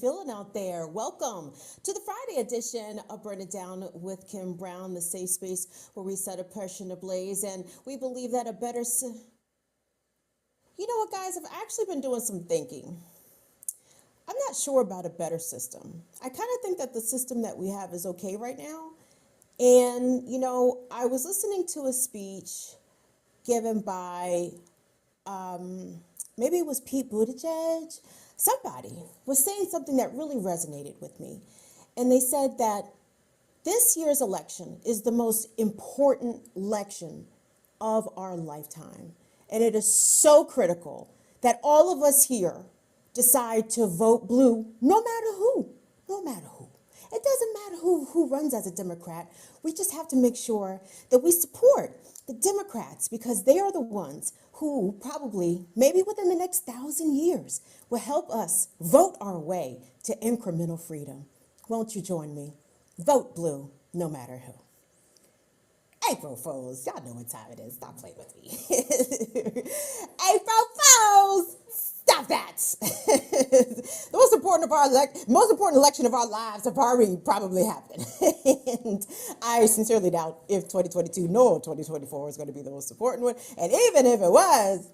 feeling out there? Welcome to the Friday edition of Burn It Down with Kim Brown, the safe space where we set oppression ablaze, and we believe that a better... You know what, guys? I've actually been doing some thinking. I'm not sure about a better system. I kind of think that the system that we have is okay right now. And, you know, I was listening to a speech given by, maybe it was Pete Buttigieg. Somebody was saying something that really resonated with me. And they said that this year's election is the most important election of our lifetime. And it is so critical that all of us here decide to vote blue, no matter who, no matter who. It doesn't matter who runs as a Democrat. We just have to make sure that we support the Democrats because they are the ones who probably, maybe within the next 1,000 years, will help us vote our way to incremental freedom. Won't you join me? Vote blue, no matter who. April Fools, y'all know what time it is. Stop playing with me. April Fools, stop that. The most important election of our lives have already probably happened. And I sincerely doubt if 2022 nor 2024 is going to be the most important one. And even if it was,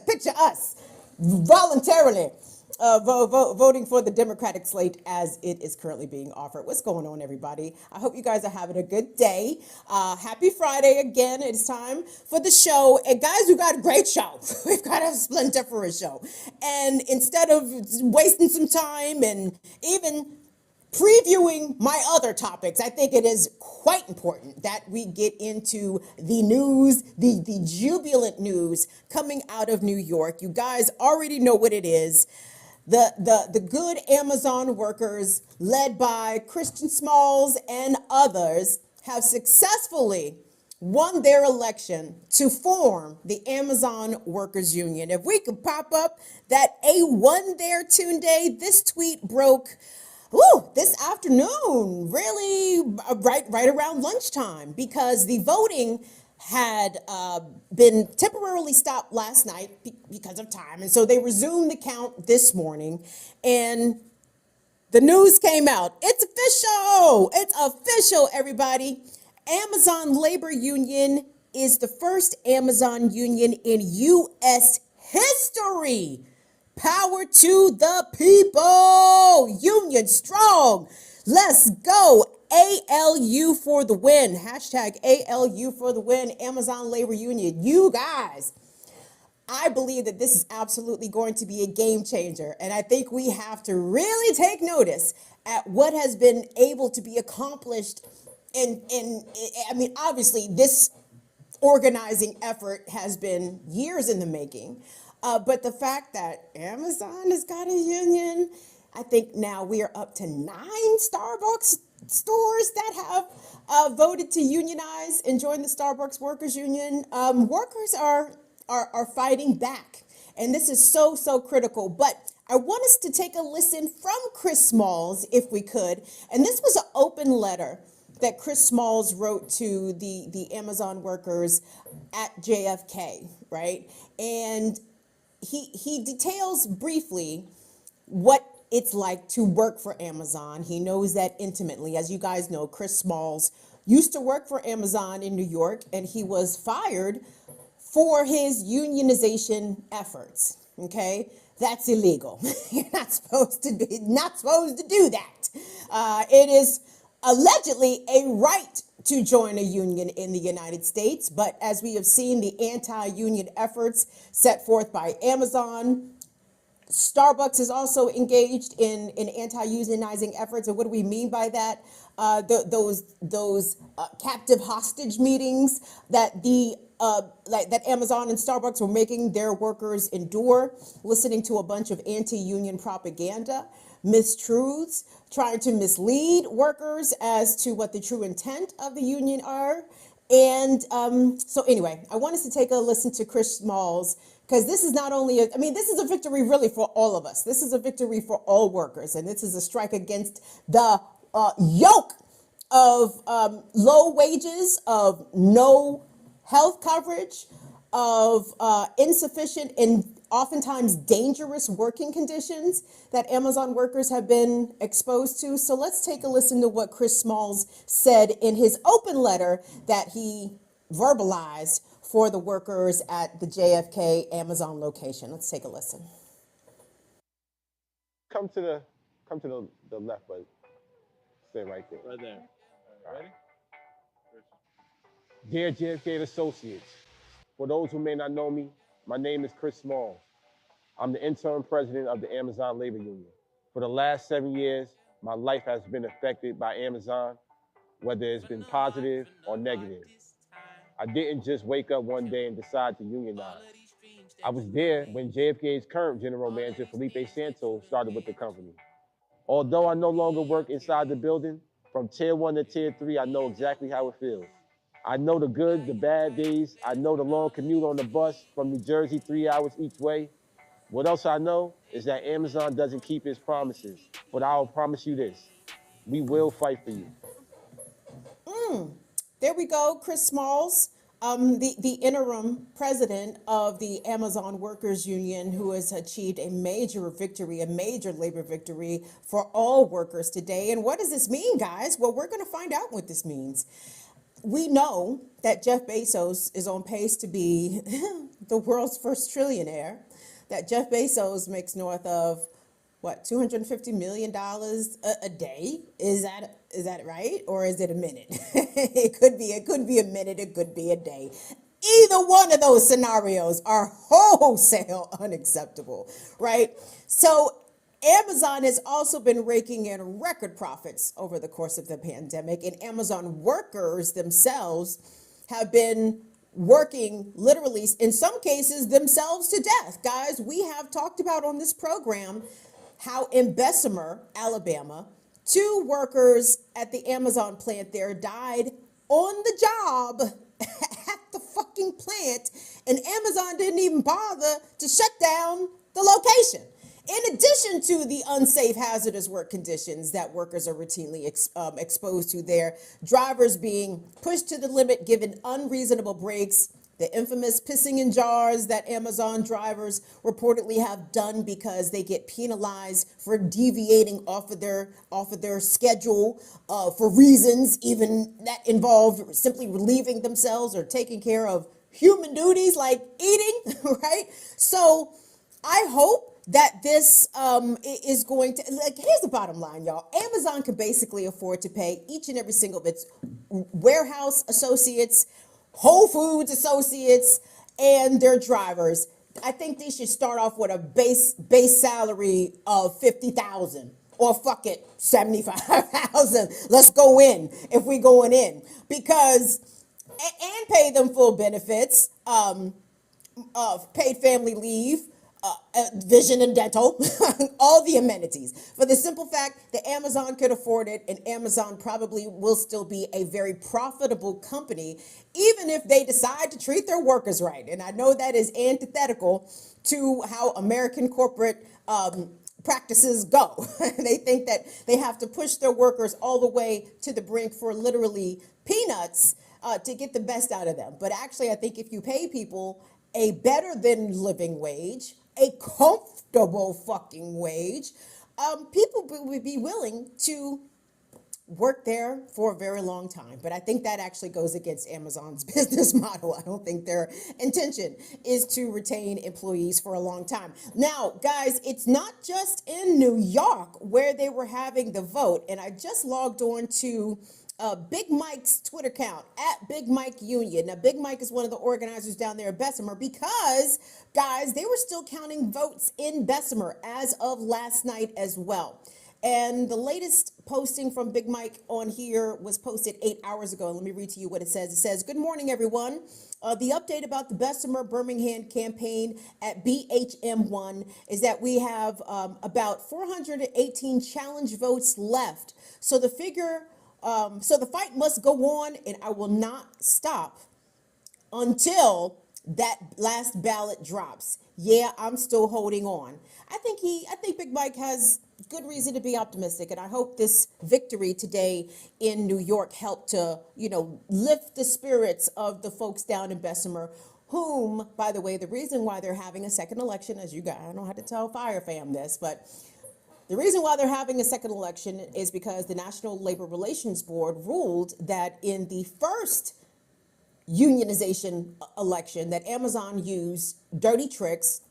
picture us voluntarily voting for the Democratic slate as it is currently being offered. What's going on, everybody? I hope you guys are having a good day. Happy Friday again. It's time for the show. And guys, we've got a great show. We've got a splendiferous show. And instead of wasting some time and even previewing my other topics, I think it is quite important that we get into the news, the jubilant news coming out of New York. You guys already know what it is. The good Amazon workers, led by Christian Smalls and others, have successfully won their election to form the Amazon Workers Union. If we could pop up that A1 there, Tunde, this tweet broke this afternoon, really right around lunchtime, because the voting had been temporarily stopped last night because of time. And so they resumed the count this morning. And the news came out. It's official. It's official, everybody. Amazon Labor Union is the first Amazon union in U.S. history. Power to the people. Union strong. Let's go. ALU for the win. Hashtag ALU for the win. Amazon Labor Union. You guys, I believe that this is absolutely going to be a game changer. And I think we have to really take notice at what has been able to be accomplished. I mean, obviously, this organizing effort has been years in the making. But the fact that Amazon has got a union, I think now we are up to 9 Starbucks stores that have voted to unionize and join the Starbucks Workers Union. Workers are fighting back, and this is so critical. But I want us to take a listen from Chris Smalls, if we could. And this was an open letter that Chris Smalls wrote to the Amazon workers at JFK, right? And he details briefly what it's like to work for Amazon. He knows that intimately. As you guys know, Chris Smalls used to work for Amazon in New York, and he was fired for his unionization efforts. Okay, that's illegal. You're not supposed to do that. It is allegedly a right to join a union in the United States, but as we have seen, the anti-union efforts set forth by Amazon, Starbucks is also engaged in anti-unionizing efforts. And what do we mean by that? Those captive hostage meetings that that Amazon and Starbucks were making their workers endure, listening to a bunch of anti-union propaganda, mistruths, trying to mislead workers as to what the true intent of the union are. And so anyway, I want us to take a listen to Chris Smalls, because this is not only, this is a victory really for all of us. This is a victory for all workers. And this is a strike against the yoke of low wages, of no health coverage, of insufficient and oftentimes dangerous working conditions that Amazon workers have been exposed to. So let's take a listen to what Chris Smalls said in his open letter that he verbalized for the workers at the JFK Amazon location. Let's take a listen. Come to the left, but stay right there. Right there. Ready? Dear JFK Associates, for those who may not know me, my name is Chris Smalls. I'm the interim president of the Amazon Labor Union. For the last 7 years, my life has been affected by Amazon, whether it's been positive or negative. I didn't just wake up one day and decide to unionize. I was there when JFK's current general manager, Felipe Santos, started with the company. Although I no longer work inside the building, from tier 1 to tier 3, I know exactly how it feels. I know the good, the bad days. I know the long commute on the bus from New Jersey, 3 hours each way. What else I know is that Amazon doesn't keep its promises. But I'll promise you this, we will fight for you. There we go, Chris Smalls, the interim president of the Amazon Workers Union, who has achieved a major victory, a major labor victory for all workers today. And what does this mean, guys? Well, we're going to find out what this means. We know that Jeff Bezos is on pace to be the world's first trillionaire, that Jeff Bezos makes north of what, $250 million a day? Is that right? Or is it a minute? It could be a minute, it could be a day. Either one of those scenarios are wholesale unacceptable, right? So Amazon has also been raking in record profits over the course of the pandemic, and Amazon workers themselves have been working literally, in some cases, themselves to death. Guys, we have talked about on this program how in Bessemer, Alabama, 2 workers at the Amazon plant there died on the job at the fucking plant, and Amazon didn't even bother to shut down the location. In addition to the unsafe, hazardous work conditions that workers are routinely exposed to there, drivers being pushed to the limit, given unreasonable breaks, the infamous pissing in jars that Amazon drivers reportedly have done because they get penalized for deviating off of their schedule for reasons even that involve simply relieving themselves or taking care of human duties like eating, right? So I hope that this is going to, like, here's the bottom line, y'all. Amazon can basically afford to pay each and every single of its warehouse associates, Whole Foods associates, and their drivers. I think they should start off with a base salary of $50,000, or fuck it, $75,000. Let's go in if we going in, because and pay them full benefits, paid family leave, vision and dental, all the amenities. For the simple fact that Amazon could afford it, and Amazon probably will still be a very profitable company, even if they decide to treat their workers right. And I know that is antithetical to how American corporate practices go. They think that they have to push their workers all the way to the brink for literally peanuts to get the best out of them. But actually, I think if you pay people a better than living wage, a comfortable fucking wage, people would be willing to work there for a very long time. But I think that actually goes against Amazon's business model. I don't think their intention is to retain employees for a long time. Now, guys, it's not just in New York where they were having the vote. And I just logged on to Big Mike's Twitter account, at Big Mike Union. Now, Big Mike is one of the organizers down there at Bessemer because, guys, they were still counting votes in Bessemer as of last night as well. And the latest posting from Big Mike on here was posted 8 hours ago. Let me read to you what it says. It says, "Good morning, everyone. The update about the Bessemer Birmingham campaign at BHM1 is that we have about 418 challenge votes left. So the fight must go on, and I will not stop until that last ballot drops. Yeah, I'm still holding on." I think Big Mike has good reason to be optimistic, and I hope this victory today in New York helped to, lift the spirits of the folks down in Bessemer whom, by the way, the reason why they're having a second election, as you guys, I don't know how to tell Fire Fam this, but the reason why they're having a second election is because the National Labor Relations Board ruled that in the first unionization election that Amazon used dirty tricks,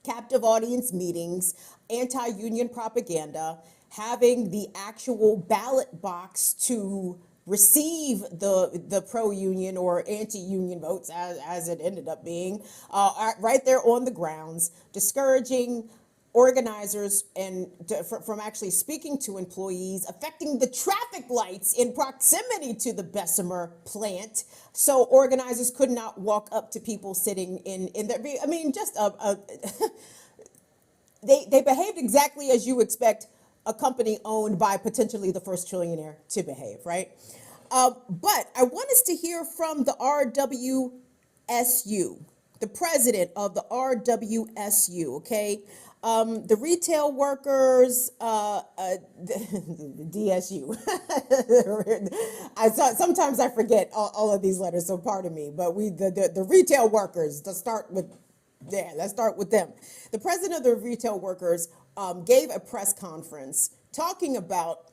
captive audience meetings, anti-union propaganda, having the actual ballot box to receive the pro-union or anti-union votes, as it ended up being, right there on the grounds, discouraging organizers and from actually speaking to employees, affecting the traffic lights in proximity to the Bessemer plant, so organizers could not walk up to people sitting in their, I mean, just they behaved exactly as you expect a company owned by potentially the first trillionaire to behave, right? But I want us to hear from the RWSU, the president of the RWSU, okay? The retail workers, the DSU. Sometimes I forget all of these letters, so pardon me. But the retail workers. Let's start with them. The president of the retail workers gave a press conference talking about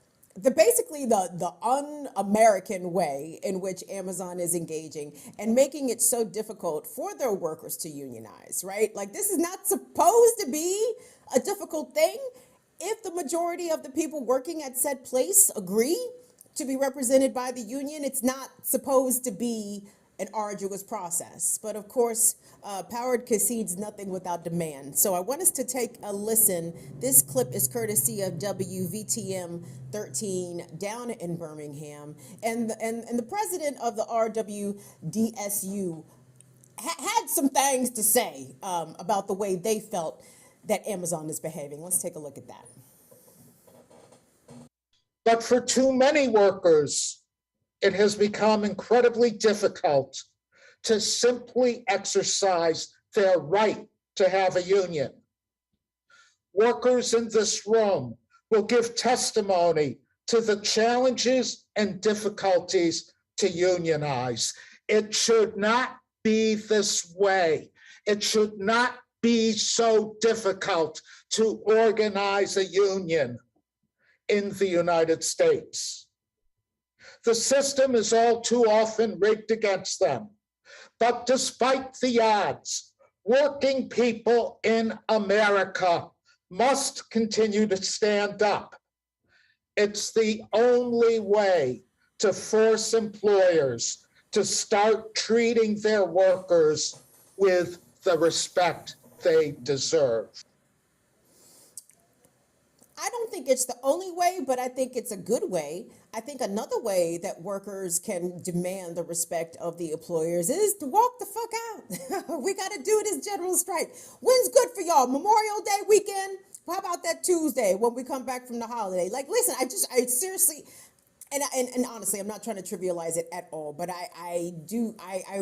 basically the un-American way in which Amazon is engaging and making it so difficult for their workers to unionize, right? Like, this is not supposed to be a difficult thing. If the majority of the people working at said place agree to be represented by the union, it's not supposed to be an arduous process. But of course, power concedes nothing without demand. So I want us to take a listen. This clip is courtesy of WVTM 13 down in Birmingham. And the president of the RWDSU had some things to say about the way they felt that Amazon is behaving. Let's take a look at that. But for too many workers, it has become incredibly difficult to simply exercise their right to have a union. Workers in this room will give testimony to the challenges and difficulties to unionize. It should not be this way. It should not be so difficult to organize a union in the United States. The system is all too often rigged against them. But despite the odds, working people in America must continue to stand up. It's the only way to force employers to start treating their workers with the respect they deserve. I don't think it's the only way, but I think it's a good way. I think another way that workers can demand the respect of the employers is to walk the fuck out. We got to do this general strike. When's good for y'all? Memorial Day weekend? How about that Tuesday when we come back from the holiday? Like, listen, I seriously, and honestly, I'm not trying to trivialize it at all, but I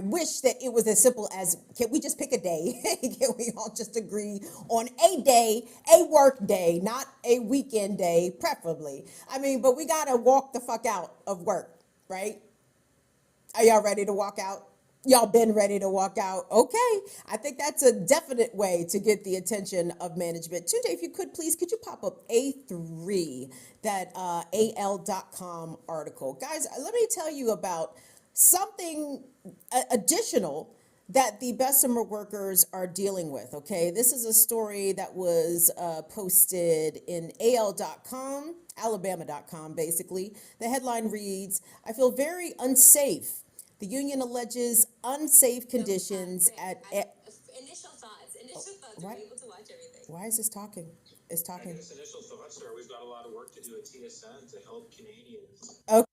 wish that it was as simple as, can we just pick a day? Can we all just agree on a day, a work day, not a weekend day, preferably? I mean, but we got to walk the fuck out of work, right? Are y'all ready to walk out? Y'all been ready to walk out? Okay. I think that's a definite way to get the attention of management. Tunde, if you could, please, could you pop up A3, that AL.com article? Guys, let me tell you about something additional that the Bessemer workers are dealing with, okay? This is a story that was posted in AL.com, Alabama.com, basically. The headline reads, "I feel very unsafe. The union alleges unsafe conditions at..." Initial thoughts. Why? Are we able to watch everything? Why is this talking? It's talking. I guess initial thoughts are we've got a lot of work to do at TSN to help Canadians. Okay.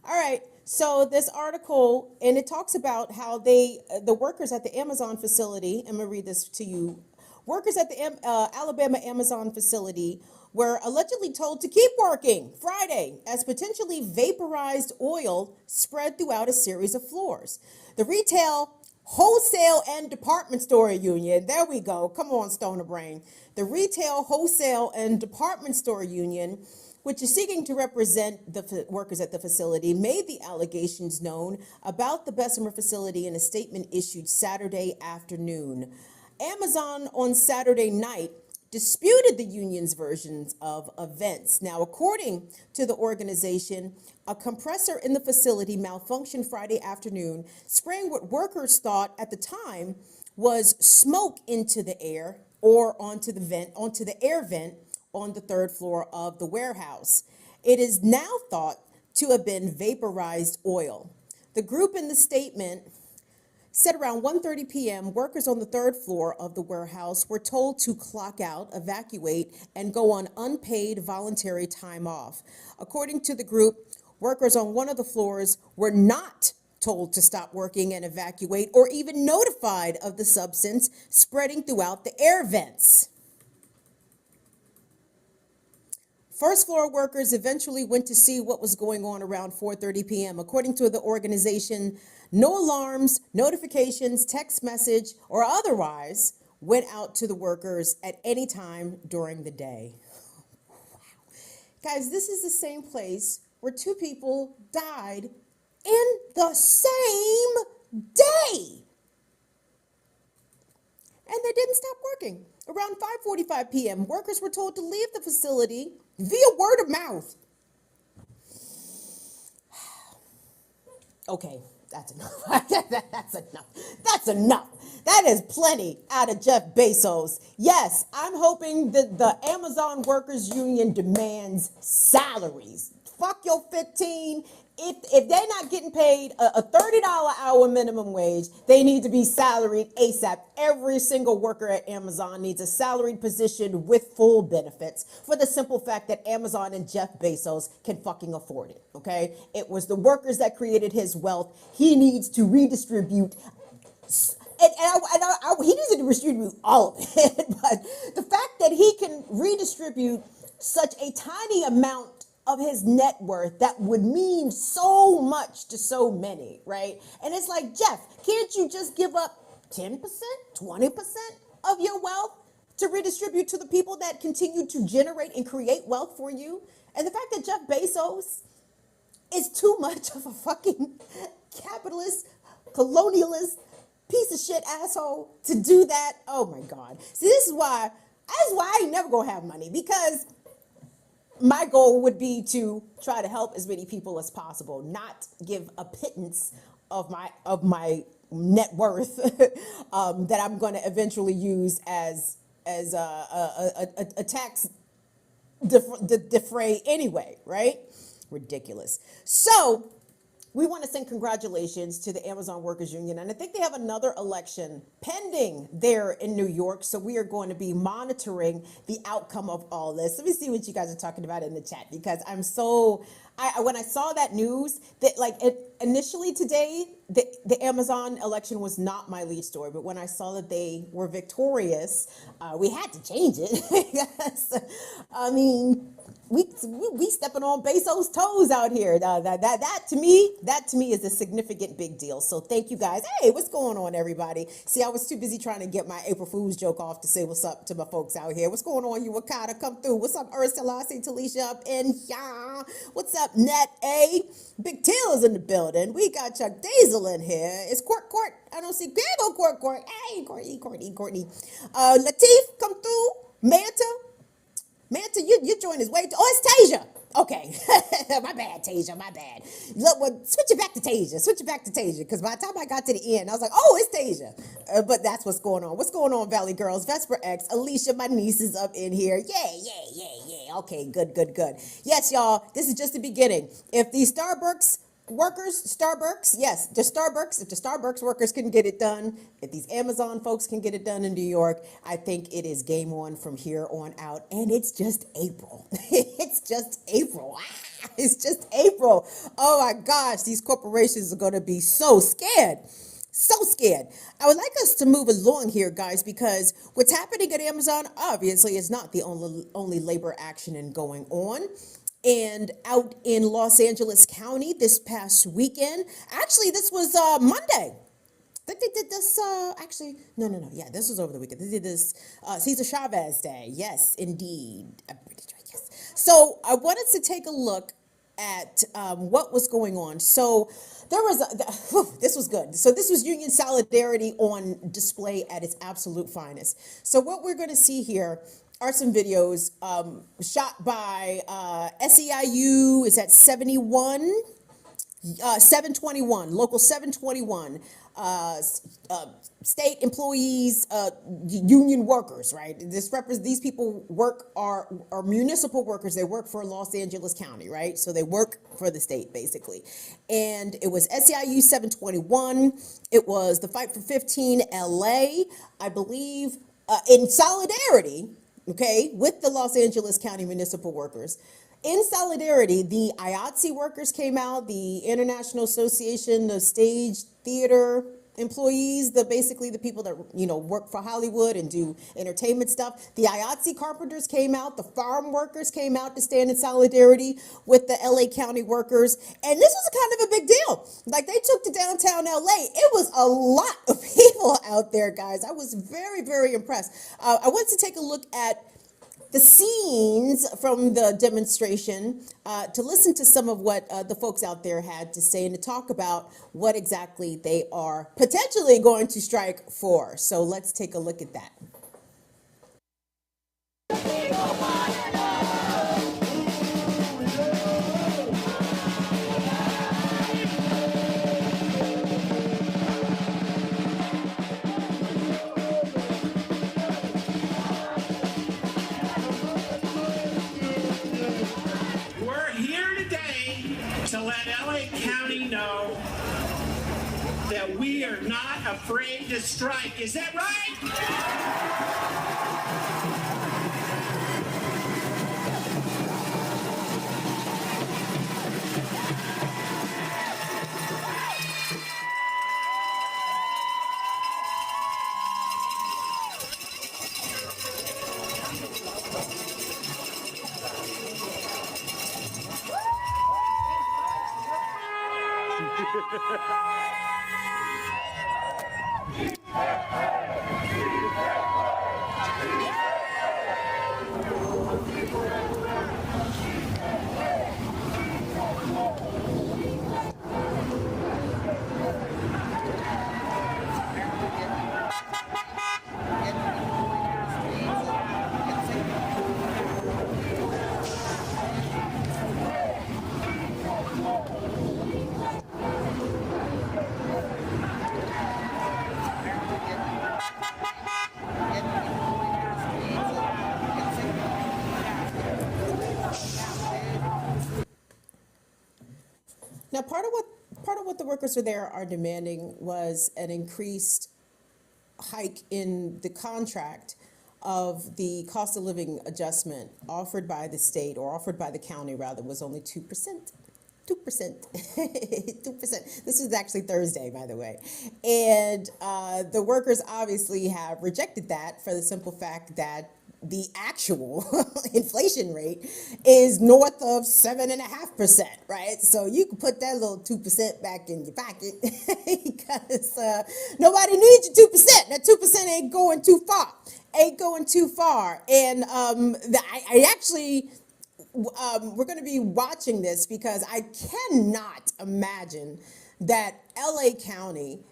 All right. So this article, and it talks about how the workers at the Amazon facility, I'm going to read this to you. Workers at the Alabama Amazon facility were allegedly told to keep working Friday as potentially vaporized oil spread throughout a series of floors. The retail Wholesale and Department Store Union. There we go. Come on, Stoner Brain. The Retail, Wholesale, and Department Store Union, which is seeking to represent the workers at the facility, made the allegations known about the Bessemer facility in a statement issued Saturday afternoon. Amazon on Saturday night disputed the union's versions of events. Now, according to the organization, a compressor in the facility malfunctioned Friday afternoon, spraying what workers thought at the time was smoke into the air or onto the air vent on the third floor of the warehouse. It is now thought to have been vaporized oil. The group in the statement said around 1:30 p.m., workers on the third floor of the warehouse were told to clock out, evacuate, and go on unpaid voluntary time off. According to the group, workers on one of the floors were not told to stop working and evacuate or even notified of the substance spreading throughout the air vents. First floor workers eventually went to see what was going on around 4:30 p.m. According to the organization, no alarms, notifications, text message, or otherwise went out to the workers at any time during the day. Guys, this is the same place where two people died in the same day. And they didn't stop working. Around 5:45 p.m., workers were told to leave the facility via word of mouth. Okay, that's enough. That's enough. That's enough. That is plenty out of Jeff Bezos. Yes, I'm hoping that the Amazon Workers Union demands salaries. Fuck your 15. If they're not getting paid a $30 hour minimum wage, they need to be salaried ASAP. Every single worker at Amazon needs a salaried position with full benefits for the simple fact that Amazon and Jeff Bezos can fucking afford it, okay? It was the workers that created his wealth. He needs to redistribute he needs to distribute all of it, but the fact that he can redistribute such a tiny amount of his net worth, that would mean so much to so many, right? And it's like, Jeff, can't you just give up 10%, 20% of your wealth to redistribute to the people that continue to generate and create wealth for you? And the fact that Jeff Bezos is too much of a fucking capitalist, colonialist, piece of shit asshole to do that. Oh my God. See, that's why I ain't never gonna have money, because my goal would be to try to help as many people as possible, not give a pittance of my net worth that I'm going to eventually use as a tax defray anyway, right? Ridiculous. So we want to send congratulations to the Amazon Workers Union, and I think they have another election pending there in New York, so we are going to be monitoring the outcome of all this. Let me see what you guys are talking about in the chat, because when I saw that news, that initially today, the Amazon election was not my lead story, but when I saw that they were victorious, we had to change it. Yes. I mean, we stepping on Bezos' toes out here. That to me is a significant big deal. So thank you guys. Hey, what's going on, everybody? See, I was too busy trying to get my April Fool's joke off to say what's up to my folks out here. What's going on, you Wakata? Come through. What's up, Ursula? I see Talisha up in here. What's up, Net A? Big Till is in the building. We got Chuck Diesel in here. It's Court. I don't see Grandma Court. Hey, Courtney. Latif, come through. Manta, you joined his way. Oh, it's Tasia. Okay. My bad, Tasia. My bad. Look, well, switch it back to Tasia. Because by the time I got to the end, I was like, oh, it's Tasia. But that's what's going on. What's going on, Valley Girls? Vesper X, Alicia, my niece is up in here. Yeah. Okay, good. Yes, y'all, this is just the beginning. If the Starbucks if the Starbucks workers can get it done, if these Amazon folks can get it done in New York, I think it is game on from here on out. And it's just April. It's just April. Oh my gosh, these corporations are going to be so scared. I would like us to move along here, guys, because what's happening at Amazon obviously is not the only labor action going on. And out in Los Angeles County this past weekend, actually this was Monday. think they did this, actually, no, yeah, this was over the weekend. They did this Cesar Chavez Day. Yes, indeed. I'm pretty sure, yes. So I wanted to take a look at what was going on. So there was, this was good. So this was union solidarity on display at its absolute finest. So what we're going to see here are some videos shot by SEIU, is at 71? 721, local 721, state employees, union workers, right? These people are municipal workers. They work for Los Angeles County, right? So they work for the state, basically. And it was SEIU 721. It was the Fight for 15 LA, I believe, in solidarity, okay, with the Los Angeles County municipal workers. In solidarity, the IATSE workers came out, the International Association of Stage Theater employees, basically the people that, work for Hollywood and do entertainment stuff. The IATSE carpenters came out, the farm workers came out to stand in solidarity with the LA County workers. And this was kind of a big deal. Like, they took to downtown LA. It was a lot of people out there, guys. I was very, very impressed. I wanted to take a look at the scenes from the demonstration, to listen to some of what the folks out there had to say and to talk about what exactly they are potentially going to strike for. So let's take a look at that. To let LA County know that we are not afraid to strike. Is that right? Now, part of what the workers were there are demanding was an increased hike in the contract of the cost of living adjustment offered by the state, or offered by the county rather, was only 2%. 2%. 2%. This was actually Thursday, by the way. And the workers obviously have rejected that for the simple fact that the actual inflation rate is north of 7.5%, right? So you can put that little 2% back in your pocket because nobody needs your 2%. That 2% ain't going too far. And I actually, we're going to be watching this because I cannot imagine that LA County,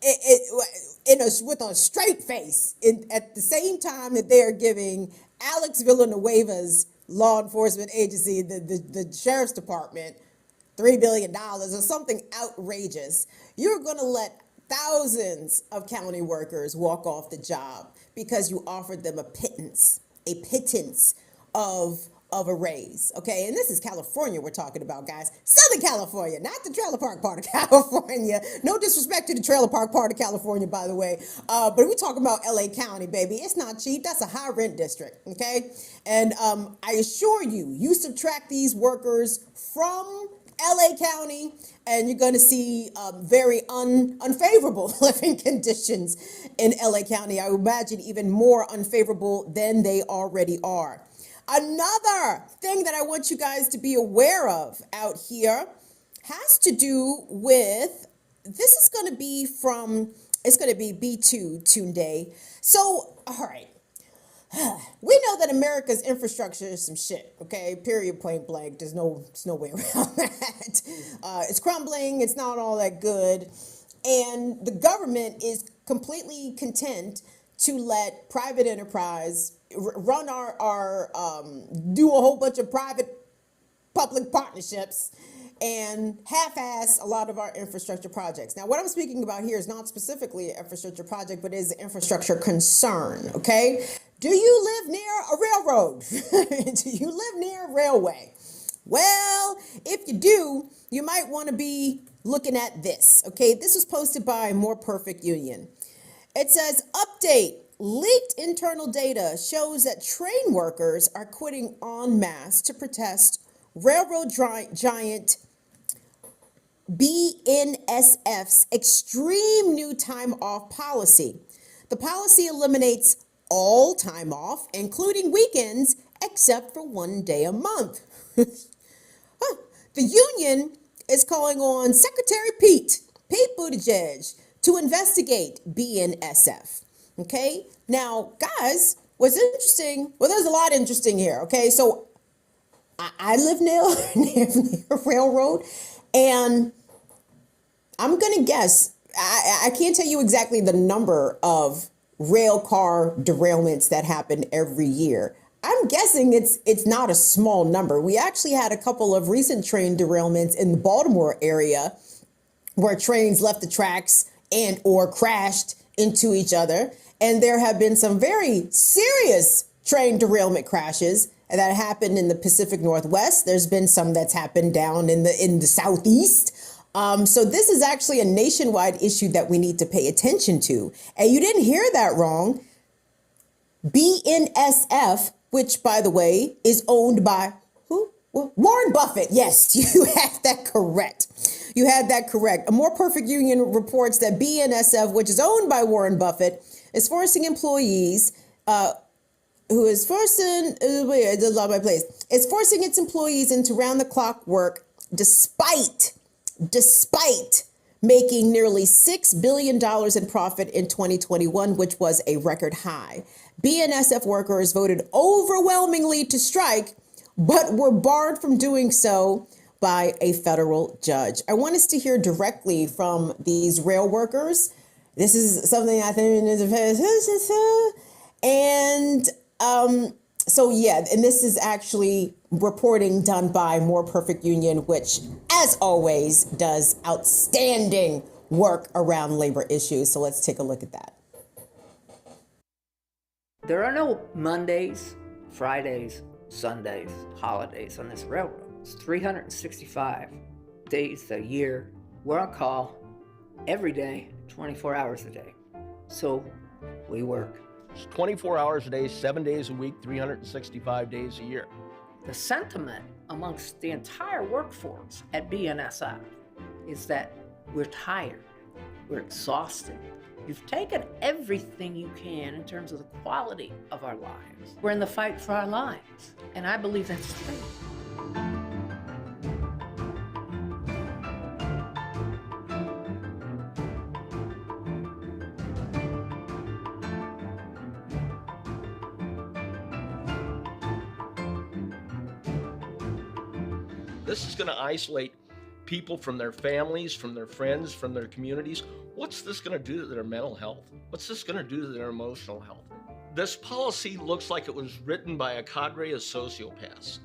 with a straight face, at the same time that they are giving Alex Villanueva's law enforcement agency, the sheriff's department, $3 billion or something outrageous, you're going to let thousands of county workers walk off the job because you offered them a pittance of a raise, okay? And this is California we're talking about, guys. Southern California, not the trailer park part of California. No disrespect to the trailer park part of California, by the way. But we're talking about LA County, baby. It's not cheap. That's a high rent district, okay? And I assure you, you subtract these workers from LA County, and you're going to see very unfavorable living conditions in LA County. I imagine even more unfavorable than they already are. Another thing that I want you guys to be aware of out here has to do with, this is going to be from It's going to be B2 Tunde. So, all right. We know that America's infrastructure is some shit, okay? Period, point blank. There's no way around that. It's crumbling. It's not all that good. And the government is completely content to let private enterprise run do a whole bunch of private public partnerships and half-ass a lot of our infrastructure projects. Now, what I'm speaking about here is not specifically an infrastructure project, but is an infrastructure concern, okay? Do you live near a railroad? Do you live near a railway? Well, if you do, you might want to be looking at this, okay? This was posted by More Perfect Union. It says, update, leaked internal data shows that train workers are quitting en masse to protest railroad giant BNSF's extreme new time off policy. The policy eliminates all time off, including weekends, except for 1 day a month. The union is calling on Secretary Pete Buttigieg to investigate BNSF. Okay, now, guys, what's interesting? Well, there's a lot interesting here. Okay, so I live near a railroad, and I'm going to guess, I can't tell you exactly the number of rail car derailments that happen every year. I'm guessing it's not a small number. We actually had a couple of recent train derailments in the Baltimore area where trains left the tracks and or crashed into each other. And there have been some very serious train derailment crashes that happened in the Pacific Northwest. There's been some that's happened down in the Southeast. So this is actually a nationwide issue that we need to pay attention to. And you didn't hear that wrong. BNSF, which, by the way, is owned by who? Well, Warren Buffett. Yes, you had that correct. You had that correct. A More Perfect Union reports that BNSF, which is owned by Warren Buffett, is forcing employees it's forcing its employees into round-the-clock work despite making nearly $6 billion in profit in 2021, which was a record high. BNSF workers voted overwhelmingly to strike, but were barred from doing so by a federal judge. I want us to hear directly from these rail workers. This is something I think is and this is actually reporting done by More Perfect Union, which, as always, does outstanding work around labor issues. So let's take a look at that. There are no Mondays, Fridays, Sundays, holidays on this railroad. It's 365 days a year. We're on call every day, 24 hours a day. So we work. It's 24 hours a day, 7 days a week, 365 days a year. The sentiment amongst the entire workforce at BNSF is that we're tired, we're exhausted. You've taken everything you can in terms of the quality of our lives. We're in the fight for our lives, and I believe that's true. This is going to isolate people from their families, from their friends, from their communities. What's this going to do to their mental health? What's this going to do to their emotional health? This policy looks like it was written by a cadre of sociopaths.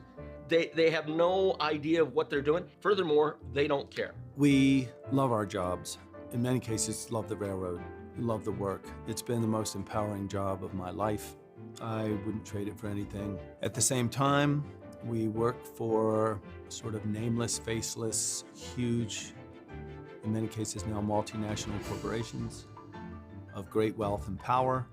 They have no idea of what they're doing. Furthermore, they don't care. We love our jobs. In many cases, love the railroad. We love the work. It's been the most empowering job of my life. I wouldn't trade it for anything. At the same time, we work for sort of nameless, faceless, huge, in many cases now multinational corporations of great wealth and power.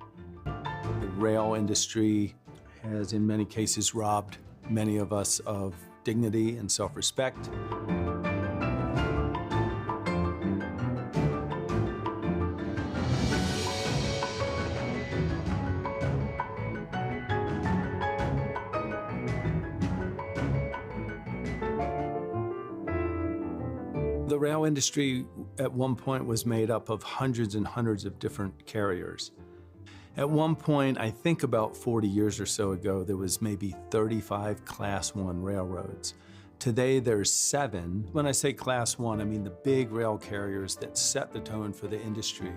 The rail industry has in many cases robbed many of us of dignity and self-respect. The the rail industry at one point was made up of hundreds and hundreds of different carriers. At one point, I think about 40 years or so ago, there was maybe 35 Class 1 railroads. Today, there's 7. When I say Class 1, I mean the big rail carriers that set the tone for the industry,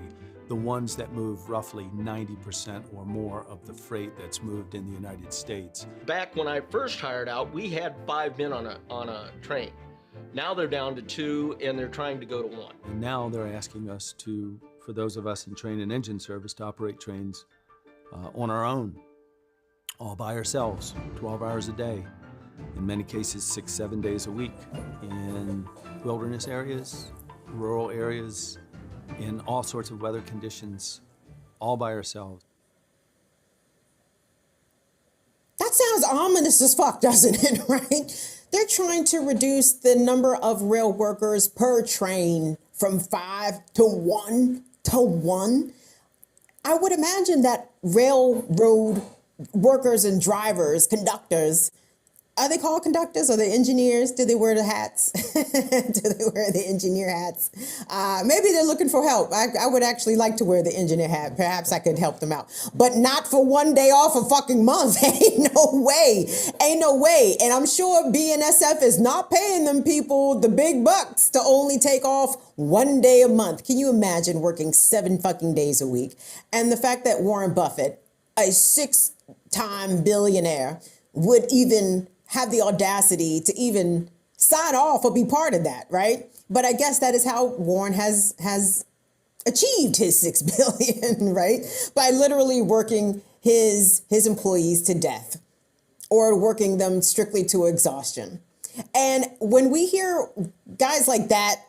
the ones that move roughly 90% or more of the freight that's moved in the United States. Back when I first hired out, we had 5 men on a train. Now they're down to 2, and they're trying to go to 1. And now they're asking us to, for those of us in train and engine service, to operate trains on our own, all by ourselves, 12 hours a day, in many cases 6-7 days a week, in wilderness areas, rural areas, in all sorts of weather conditions, all by ourselves. That sounds ominous as fuck, doesn't it, right? They're trying to reduce the number of rail workers per train from 5 to 1 to 1. I would imagine that railroad workers and drivers, conductors, are they called conductors? Are they engineers? Do they wear the hats? Do they wear the engineer hats? Maybe they're looking for help. I would actually like to wear the engineer hat. Perhaps I could help them out. But not for one day off a fucking month. Ain't no way. Ain't no way. And I'm sure BNSF is not paying them people the big bucks to only take off one day a month. Can you imagine working 7 fucking days a week? And the fact that Warren Buffett, a 6-time billionaire, would even have the audacity to even sign off or be part of that, right? But I guess that is how Warren has achieved his 6 billion, right? By literally working his employees to death or working them strictly to exhaustion. And when we hear guys like that,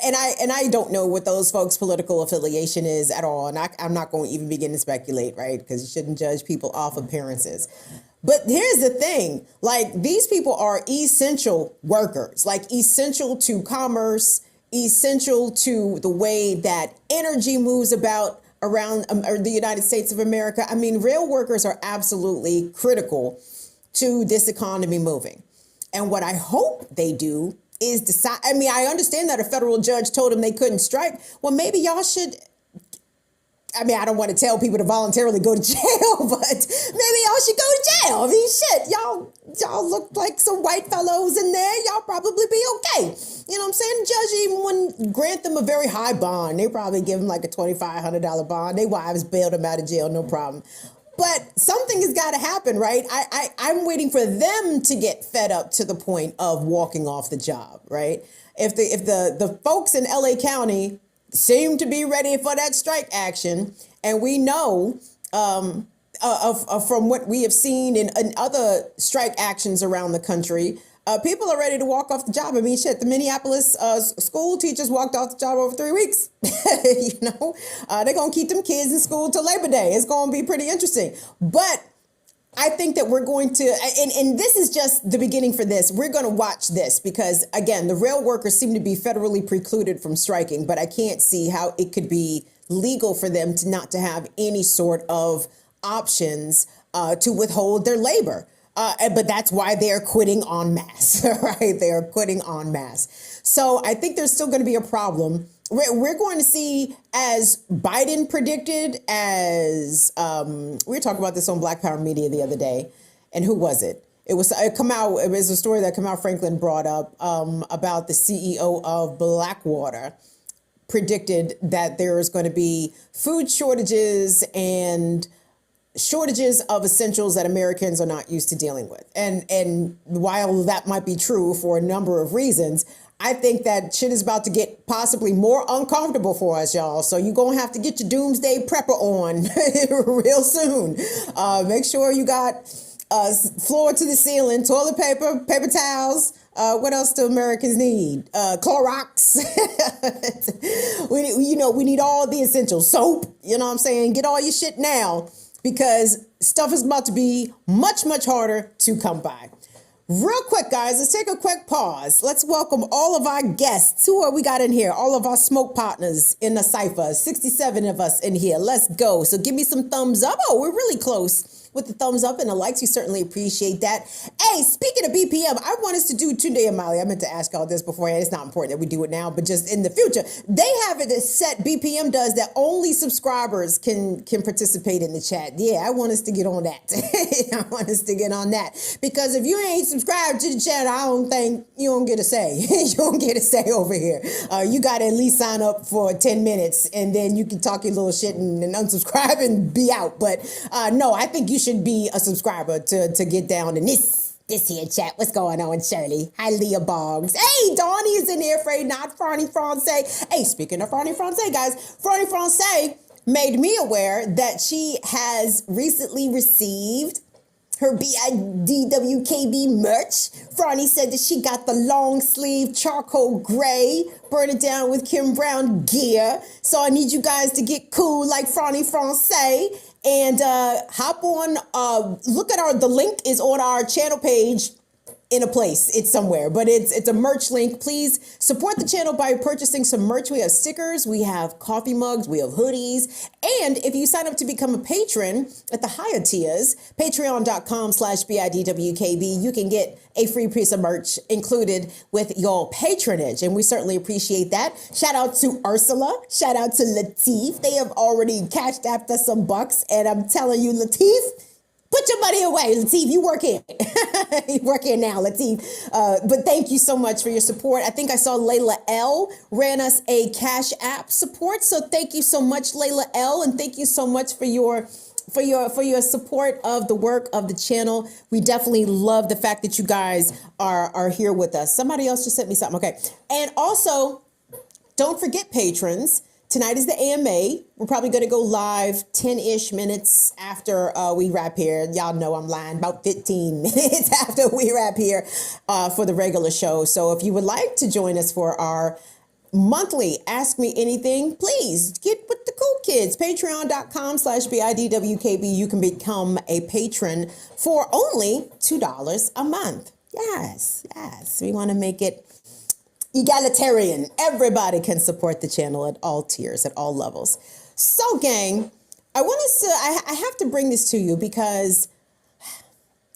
and I don't know what those folks' political affiliation is at all, and I'm not going to even begin to speculate, right? Because you shouldn't judge people off appearances. But here's the thing, like, these people are essential workers, like essential to commerce, essential to the way that energy moves about around the United States of America. I mean, rail workers are absolutely critical to this economy moving. And what I hope they do is decide. I mean, I understand that a federal judge told them they couldn't strike. Well, maybe y'all should. I mean, I don't want to tell people to voluntarily go to jail, but maybe y'all should go to jail. I mean, shit, y'all look like some white fellows in there. Y'all probably be okay. You know what I'm saying? The judge even wouldn't grant them a very high bond. They probably give them like a $2,500 bond. Their wives bailed them out of jail, no problem. But something has got to happen, right? I'm waiting for them to get fed up to the point of walking off the job, right? If the folks in LA County seem to be ready for that strike action, and we know from what we have seen in other strike actions around the country, people are ready to walk off the job. I mean, shit, the Minneapolis school teachers walked off the job over 3 weeks. You know, they're going to keep them kids in school till Labor Day. It's going to be pretty interesting. But I think that we're going to, and this is just the beginning for this. We're going to watch this because, again, the rail workers seem to be federally precluded from striking, but I can't see how it could be legal for them to not to have any sort of options to withhold their labor. But that's why they're quitting en masse, right? They are quitting en masse. So I think there's still going to be a problem. We're going to see, as Biden predicted, as we were talking about this on Black Power Media the other day. And who was it? It was a story that Kamau Franklin brought up about the CEO of Blackwater predicted that there is going to be food shortages and shortages of essentials that Americans are not used to dealing with. And while that might be true for a number of reasons, I think that shit is about to get possibly more uncomfortable for us, y'all. So you're going to have to get your doomsday prepper on real soon. Make sure you got floor to the ceiling, toilet paper, paper towels. What else do Americans need? Clorox. We need all the essentials. Soap, you know what I'm saying? Get all your shit now because stuff is about to be much, much harder to come by. Real quick, guys, let's take a quick pause. Let's welcome all of our guests. Who are we got in here? All of our smoke partners in the cipher. 67 of us in here. Let's go. So give me some thumbs up. Oh, we're really close with the thumbs up and the likes. We certainly appreciate that. Hey, speaking of BPM, I want us to do Tunde and Molly. I meant to ask all this beforehand. It's not important that we do it now, but just in the future, they have it set. BPM does that only subscribers can participate in the chat. Yeah, I want us to get on that. I want us to get on that because if you ain't subscribed to the chat, I don't think you don't get a say. You don't get a say over here. You got to at least sign up for 10 minutes and then you can talk your little shit and unsubscribe and be out. But no, I think you should be a subscriber to get down in this here chat. What's going on, Shirley? Hi, Leah Boggs. Hey, Donnie is in here, afraid not. Franny France. Hey, speaking of Franny France, guys, Franny France made me aware that she has recently received her BIDWKB merch. Franny said that she got the long sleeve charcoal gray, burn it down with Kim Brown gear. So I need you guys to get cool like Franny France and hop on. Look at the link is on our channel page. In a place, it's somewhere, but it's a merch link. Please support the channel by purchasing some merch. We have stickers, we have coffee mugs, we have hoodies. And if you sign up to become a patron at the higher tiers, patreon.com/BIDWKB, you can get a free piece of merch included with your patronage. And we certainly appreciate that. Shout out to Ursula. Shout out to Latif. They have already cashed after some bucks. And I'm telling you, Latif, put your money away, Latif. You work here. You work here now, Latif. But thank you so much for your support. I think I saw Layla L ran us a Cash App support. So thank you so much, Layla L. And thank you so much for your support of the work of the channel. We definitely love the fact that you guys are here with us. Somebody else just sent me something. Okay. And also, don't forget, patrons. Tonight is the AMA. We're probably going to go live 10-ish minutes after we wrap here. Y'all know I'm lying, about 15 minutes after we wrap here for the regular show. So if you would like to join us for our monthly Ask Me Anything, please get with the cool kids. Patreon.com/BIDWKB. You can become a patron for only $2 a month. Yes. We want to make it egalitarian. Everybody can support the channel at all tiers, at all levels. So, gang, I have to bring this to you because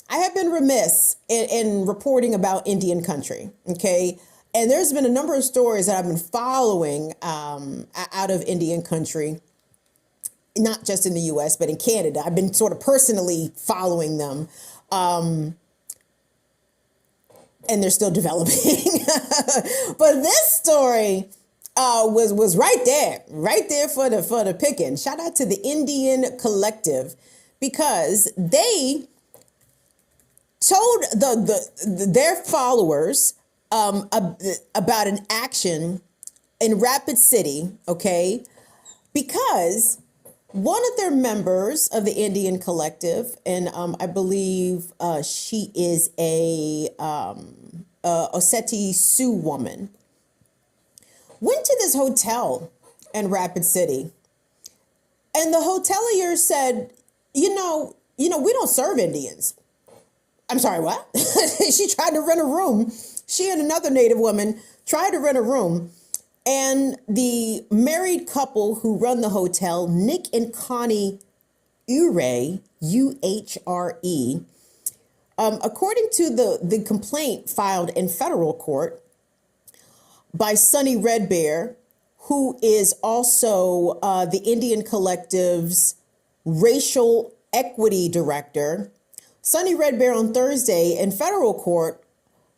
I have been remiss in reporting about Indian country, okay? And there's been a number of stories that I've been following out of Indian country, not just in the U.S., but in Canada. I've been sort of personally following them. And they're still developing. But this story was right there for the picking. Shout out to the Indian Collective because they told their followers about an action in Rapid City, okay? Because one of their members of the Indian Collective, and I believe she is a Ossetti Sioux woman, went to this hotel in Rapid City, and the hotelier said, you know, we don't serve Indians. I'm sorry, what? She tried to rent a room. She and another Native woman tried to rent a room. And the married couple who run the hotel, Nick and Connie Uhre, U-H-R-E, according to the complaint filed in federal court by Sonny Red Bear, who is also the Indian Collective's racial equity director, Sonny Red Bear on Thursday in federal court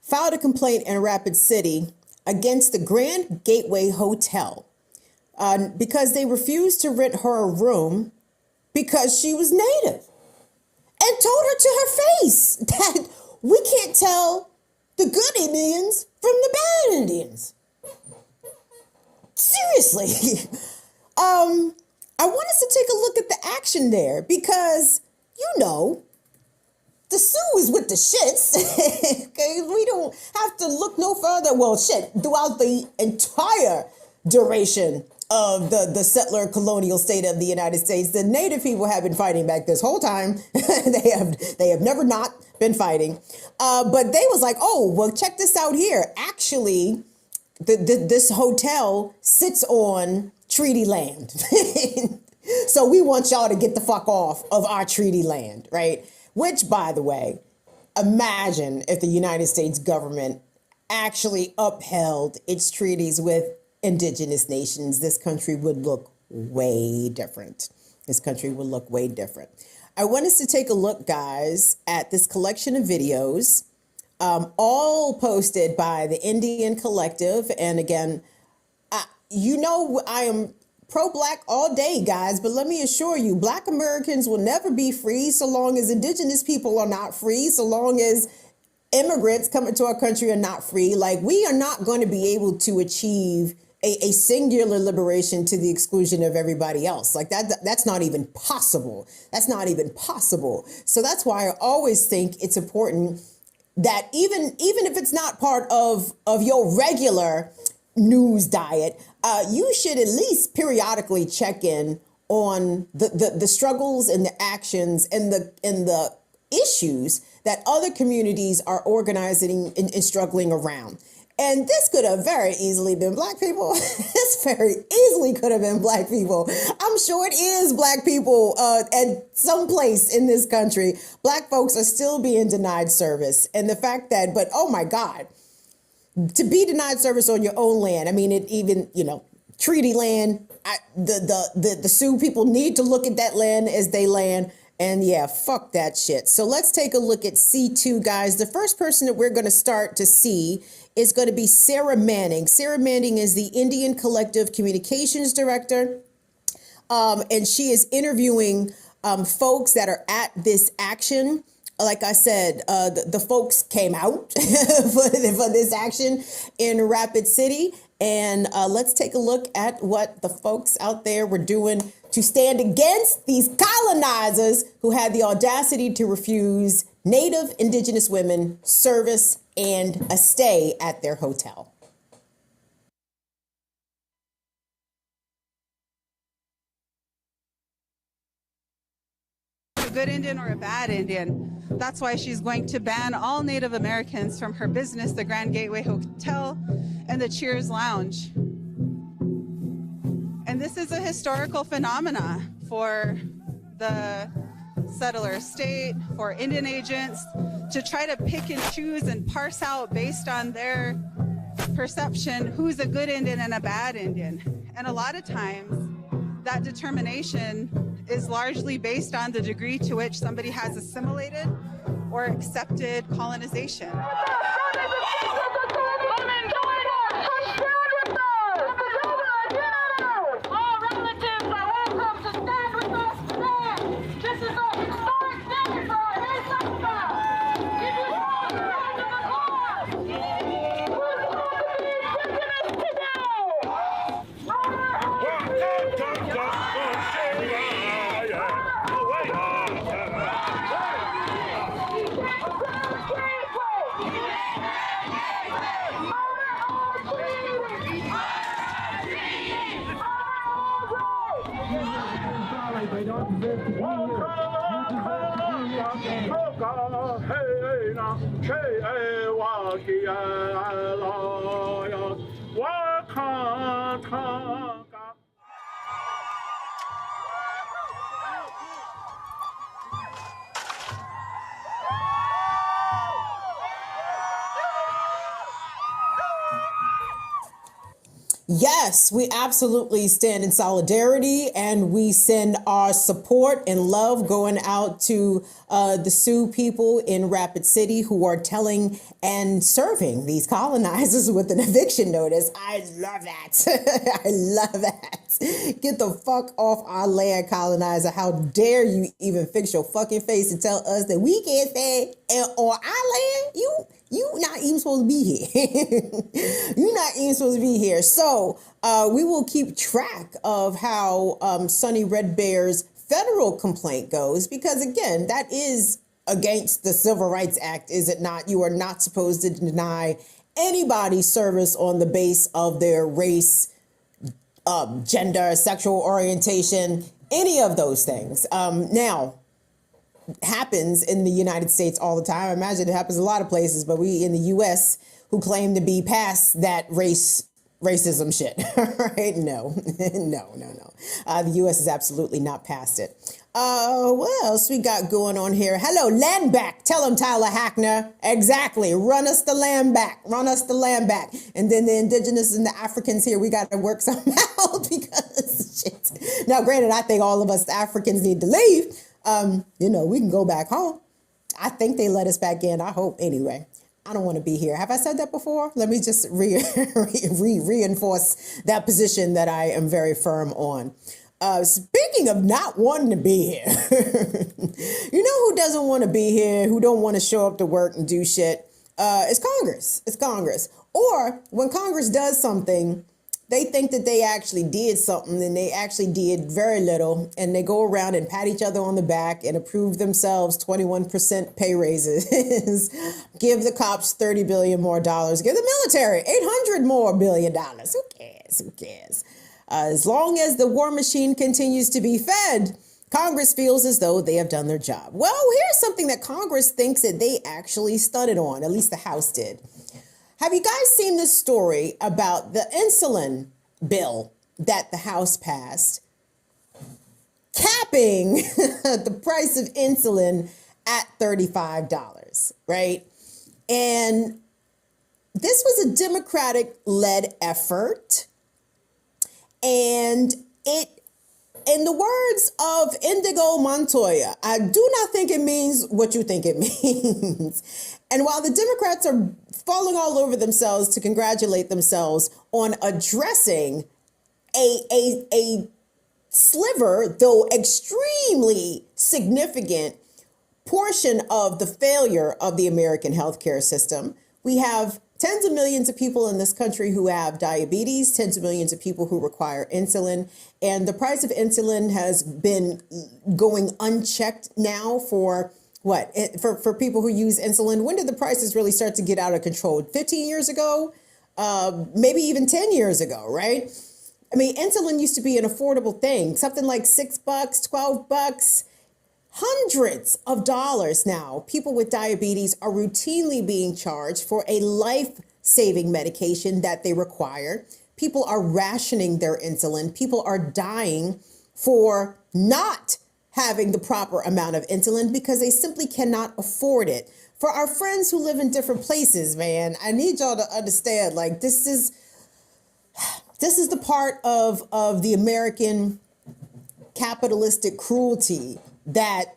filed a complaint in Rapid City against the Grand Gateway Hotel because they refused to rent her a room because she was Native, and told her to her face that we can't tell the good Indians from the bad Indians. Seriously. I want us to take a look at the action there because, the Sioux is with the shits. Okay, we don't have to look no further. Well, throughout the entire duration of the settler colonial state of the United States, the Native people have been fighting back this whole time. They have never not been fighting. But they was like, oh, well, check this out here. Actually, this hotel sits on treaty land. So we want y'all to get the fuck off of our treaty land, right? Which, by the way, imagine if the United States government actually upheld its treaties with indigenous nations. This country would look way different. This country would look way different. I want us to take a look, guys, at this collection of videos, all posted by the Indian Collective. And again, you know I am pro-Black all day, guys, but let me assure you, Black Americans will never be free so long as indigenous people are not free, so long as immigrants coming to our country are not free. Like, we are not going to be able to achieve a singular liberation to the exclusion of everybody else. Like that's not even possible. That's not even possible. So that's why I always think it's important that even if it's not part of your regular news diet, you should at least periodically check in on the struggles and the actions and the issues that other communities are organizing and struggling around. And this could have very easily been Black people. This very easily could have been Black people. I'm sure it is Black people at some place in this country. Black folks are still being denied service. And the fact that, but oh my God, to be denied service on your own land. I mean, it even, treaty land, the Sioux people need to look at that land as they land. And yeah, fuck that shit. So let's take a look at C2, guys. The first person that we're going to start to see is going to be Sarah Manning. Sarah Manning is the Indian Collective Communications Director. And she is interviewing folks that are at this action. Like I said, the folks came out for this action in Rapid City. And let's take a look at what the folks out there were doing to stand against these colonizers who had the audacity to refuse Native Indigenous women service and a stay at their hotel. A good Indian or a bad Indian. That's why she's going to ban all Native Americans from her business, the Grand Gateway Hotel and the Cheers Lounge. And this is a historical phenomena for the settler state, for Indian agents to try to pick and choose and parse out based on their perception who's a good Indian and a bad Indian. And a lot of times that determination is largely based on the degree to which somebody has assimilated or accepted colonization. Yes, we absolutely stand in solidarity, and we send our support and love going out to the Sioux people in Rapid City who are telling and serving these colonizers with an eviction notice. I love that. I love that. Get the fuck off our land, colonizer. How dare you even fix your fucking face and tell us that we can't stay on our land? You not even supposed to be here. You're not even supposed to be here. So we will keep track of how Sonny Red Bear's federal complaint goes, because again, that is against the Civil Rights Act, is it not? You are not supposed to deny anybody service on the base of their race, gender, sexual orientation, any of those things. Now, happens in the United States all the time. I imagine it happens a lot of places, but we in the U.S. who claim to be past that race racism shit, right? No, no. The U.S. is absolutely not past it. What else we got going on here? Hello, land back. Tell them, Tyler Hackner. Exactly. Run us the land back. Run us the land back. And then the indigenous and the Africans here, we got to work something out because shit. Now, granted, I think all of us Africans need to leave. We can go back home. I think they let us back in. I hope anyway. I don't want to be here. Have I said that before? Let me just reinforce that position that I am very firm on. Speaking of not wanting to be here, you know who doesn't want to be here, who don't want to show up to work and do shit? It's Congress. It's Congress. Or when Congress does something, they think that they actually did something and they actually did very little. And they go around and pat each other on the back and approve themselves 21% pay raises, give the cops $30 billion more, give the military $800 billion more. Who cares? Who cares? As long as the war machine continues to be fed, Congress feels as though they have done their job. Well, here's something that Congress thinks that they actually stunted on, at least the House did. Have you guys seen this story about the insulin bill that the House passed, capping the price of insulin at $35, right? And this was a Democratic-led effort. And it, in the words of Indigo Montoya, I do not think it means what you think it means. And while the Democrats are falling all over themselves to congratulate themselves on addressing a sliver, though extremely significant, portion of the failure of the American healthcare system, we have tens of millions of people in this country who have diabetes, tens of millions of people who require insulin. And the price of insulin has been going unchecked now for what? For people who use insulin. When did the prices really start to get out of control? 15 years ago? Maybe even 10 years ago, right? I mean, insulin used to be an affordable thing, something like $6, $12. Hundreds of dollars now. People with diabetes are routinely being charged for a life-saving medication that they require. People are rationing their insulin. People are dying for not having the proper amount of insulin because they simply cannot afford it. For our friends who live in different places, man, I need y'all to understand, like, this is the part of the American capitalistic cruelty that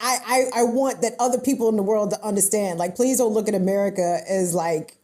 I want that other people in the world to understand. Like, please don't look at America as like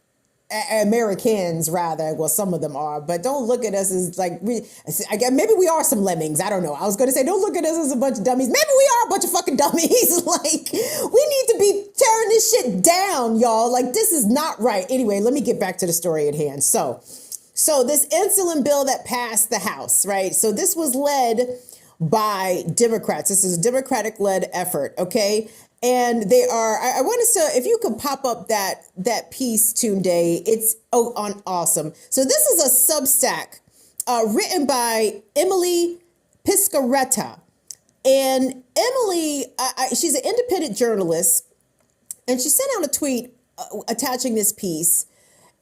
Americans, rather. Well, some of them are, but don't look at us as like maybe we are some lemmings. I don't know. I was going to say, don't look at us as a bunch of dummies. Maybe we are a bunch of fucking dummies. Like, we need to be tearing this shit down, y'all. Like, this is not right. Anyway, let me get back to the story at hand. So this insulin bill that passed the House, right? So this was led by Democrats. This is a Democratic-led effort, okay? And they are, I want us to, if you could pop up that piece, Tunde, it's awesome. So this is a Substack written by Emily Piscaretta. And Emily, she's an independent journalist, and she sent out a tweet attaching this piece.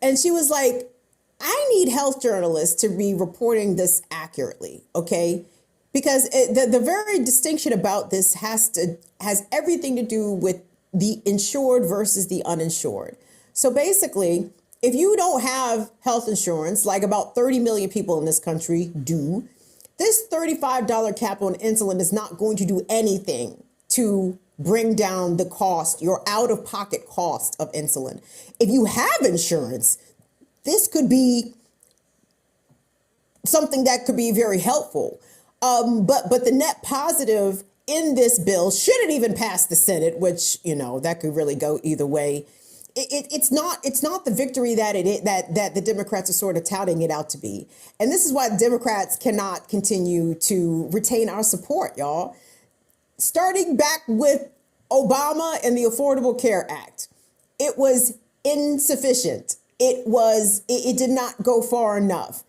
And she was like, I need health journalists to be reporting this accurately, okay? Because the very distinction about this has everything to do with the insured versus the uninsured. So basically, if you don't have health insurance, like about 30 million people in this country do, this $35 cap on insulin is not going to do anything to bring down the cost, your out-of-pocket cost of insulin. If you have insurance, this could be something that could be very helpful. But the net positive in this bill, should it even pass the Senate, which, that could really go either way, it's not the victory that that the Democrats are sort of touting it out to be. And this is why the Democrats cannot continue to retain our support, y'all. Starting back with Obama and the Affordable Care Act, it was insufficient. It did not go far enough.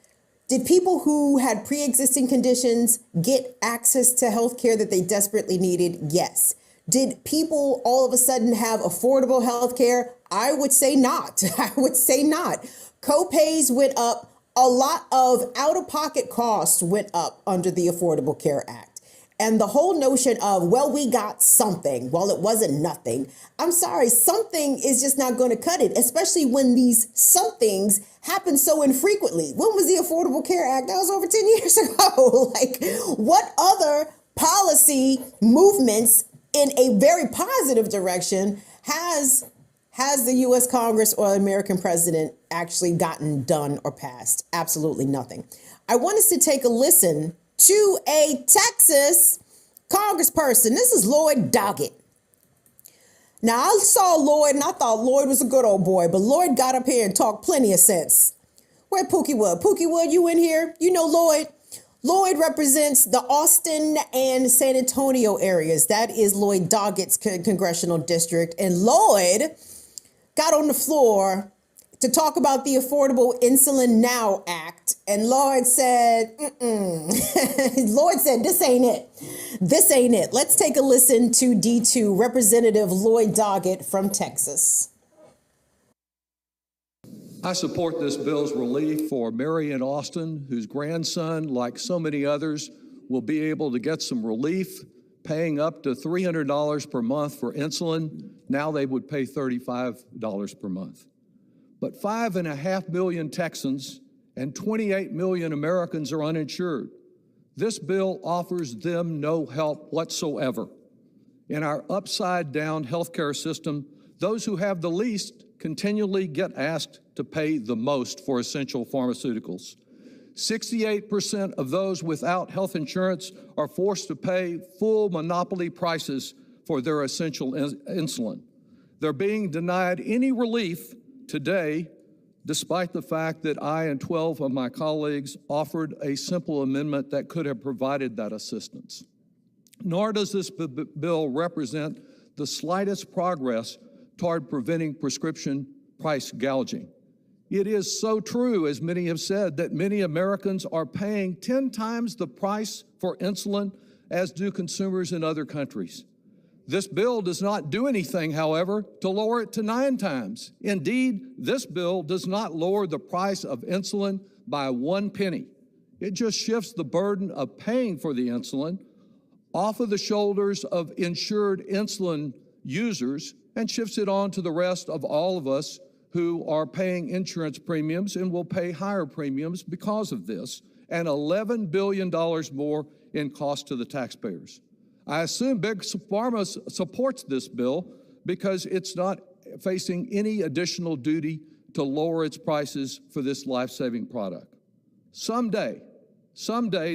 Did people who had pre-existing conditions get access to health care that they desperately needed? Yes. Did people all of a sudden have affordable health care? I would say not. I would say not. Co-pays went up. A lot of out-of-pocket costs went up under the Affordable Care Act. And the whole notion of, well, we got something. Well, it wasn't nothing. I'm sorry, something is just not going to cut it, especially when these somethings happen so infrequently. When was the Affordable Care Act? That was over 10 years ago. Like, what other policy movements in a very positive direction has the U.S. Congress or American president actually gotten done or passed? Absolutely nothing. I want us to take a listen to a Texas congressperson. This is Lloyd Doggett. Now, I saw Lloyd and I thought Lloyd was a good old boy, but Lloyd got up here and talked plenty of sense. Where Pookie Wood? Pookie Wood, you in here? You know Lloyd? Lloyd represents the Austin and San Antonio areas. That is Lloyd Doggett's congressional district. And Lloyd got on the floor to talk about the Affordable Insulin Now Act. And Lloyd said, Lloyd said, this ain't it. This ain't it. Let's take a listen to D2 Representative Lloyd Doggett from Texas. I support this bill's relief for Mary in Austin, whose grandson, like so many others, will be able to get some relief, paying up to $300 per month for insulin. Now they would pay $35 per month. But 5.5 million Texans and 28 million Americans are uninsured. This bill offers them no help whatsoever. In our upside-down healthcare system, those who have the least continually get asked to pay the most for essential pharmaceuticals. 68% of those without health insurance are forced to pay full monopoly prices for their essential insulin. They're being denied any relief today, despite the fact that I and 12 of my colleagues offered a simple amendment that could have provided that assistance. Nor does this bill represent the slightest progress toward preventing prescription price gouging. It is so true, as many have said, that many Americans are paying 10 times the price for insulin as do consumers in other countries. This bill does not do anything, however, to lower it to 9 times. Indeed, this bill does not lower the price of insulin by 1 penny. It just shifts the burden of paying for the insulin off of the shoulders of insured insulin users and shifts it on to the rest of all of us who are paying insurance premiums and will pay higher premiums because of this, and $11 billion more in cost to the taxpayers. I assume Big Pharma supports this bill because it's not facing any additional duty to lower its prices for this life-saving product. Someday,